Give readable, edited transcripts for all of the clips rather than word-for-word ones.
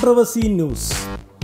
Controversy news.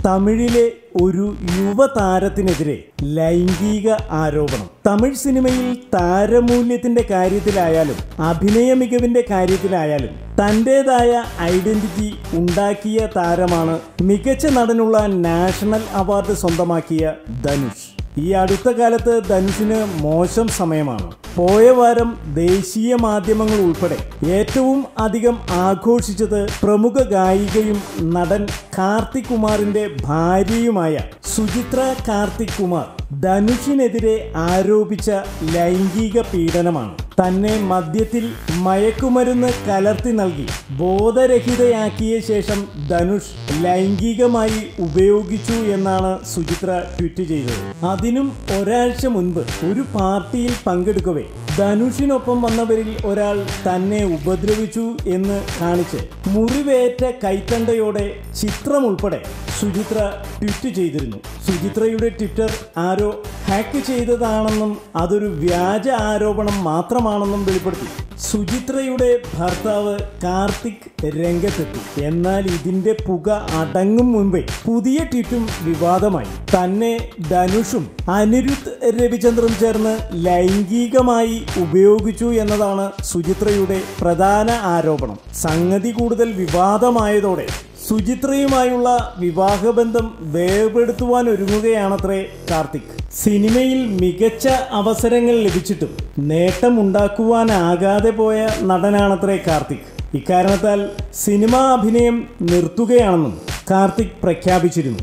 തമിഴിലെ ഒരു യുവതാരത്തിനെതിരെ ലൈംഗിക ആരോപണം. തമിഴ് സിനിമയിൽ താരമൂല്യത്തിന്റെ കാര്യത്തിലായാലും അഭിനയ മികവിന്റെ കാര്യത്തിലായാലും തൻ്റെതായ ഐഡന്റിറ്റി ഉണ്ടാക്കിയ താരമാണ് മികച്ച നടനുള്ള നാഷണൽ അവാർഡ് സ്വന്തമാക്കിയ ധനുഷ്. ഈ അടുത്ത കാലത്ത് ധനുഷിന് മോശം സമയമാണ്. പോയ വാരം ദേശീയ മാധ്യമങ്ങൾ ഉൾപ്പെടെ ഏറ്റവും അധികം ആഘോഷിച്ചത് പ്രമുഖ ഗായികയും നടൻ കാർത്തിക് കുമാറിന്റെ ഭാര്യയുമായ സുചിത്ര കാർത്തിക് കുമാർ ധനുഷിനെതിരെ ആരോപിച്ച ലൈംഗിക പീഡനമാണ്. തന്നെ മദ്യത്തിൽ മയക്കുമരുന്ന് കലർത്തി നൽകി ബോധരഹിതയാക്കിയ ശേഷം ധനുഷ് ലൈംഗികമായി ഉപയോഗിച്ചു എന്നാണ് സുചിത്ര ട്വീറ്റ് ചെയ്തത്. അതിനും ഒരാഴ്ച മുൻപ് ഒരു പാർട്ടിയിൽ പങ്കെടുക്കവേ ധനുഷിനൊപ്പം വന്നവരിൽ ഒരാൾ തന്നെ ഉപദ്രവിച്ചു എന്ന് കാണിച്ച് മുറിവേറ്റ കൈത്തണ്ടയോടെ ചിത്രം ഉൾപ്പെടെ സുചിത്ര ട്വീറ്റ് ചെയ്തിരുന്നു. സുചിത്രയുടെ ട്വിറ്റർ ആരോ ഹാക്ക് ചെയ്തതാണെന്നും അതൊരു വ്യാജ ആരോപണം മാത്രമാണെന്നും വെളിപ്പെടുത്തി. സുചിത്രയുടെ ഭർത്താവ് കാർത്തിക് രംഗത്തെത്തി. എന്നാൽ ഇതിന്റെ പുക അടങ്ങും മുൻപേ പുതിയ ട്വീറ്റും വിവാദമായി. തന്നെ ധനുഷും അനിരുദ്ധ് രവിചന്ദ്രൻ ചേർന്ന് ലൈംഗികമായി ഉപയോഗിച്ചു എന്നതാണ് സുചിത്രയുടെ പ്രധാന ആരോപണം. സംഗതി കൂടുതൽ വിവാദമായതോടെ സുചിത്രയുമായുള്ള വിവാഹബന്ധം വേർപെടുത്തുവാൻ ഒരുങ്ങുകയാണത്രേ കാർത്തിക്. സിനിമയിൽ മികച്ച അവസരങ്ങൾ ലഭിച്ചിട്ടും നേട്ടമുണ്ടാക്കുവാനാകാതെ പോയ നടനാണത്രേ കാർത്തിക്. ഇക്കാരണത്താൽ സിനിമാ അഭിനയം നിർത്തുകയാണെന്നും കാർത്തിക് പ്രഖ്യാപിച്ചിരുന്നു.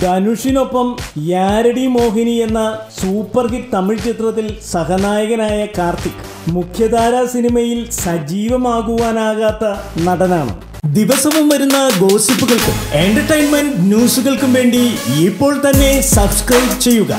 ധനുഷിനൊപ്പം യാരടി മോഹിനി എന്ന സൂപ്പർ ഹിറ്റ് തമിഴ് ചിത്രത്തിൽ സഹനായകനായ കാർത്തിക് മുഖ്യധാരാ സിനിമയിൽ സജീവമാകുവാനാകാത്ത നടനാണ്. ദിവസവും വരുന്ന ഗോസിപ്പുകൾക്കും എന്റർടൈൻമെന്റ് ന്യൂസുകൾക്കും വേണ്ടി ഇപ്പോൾ തന്നെ സബ്സ്ക്രൈബ് ചെയ്യുക.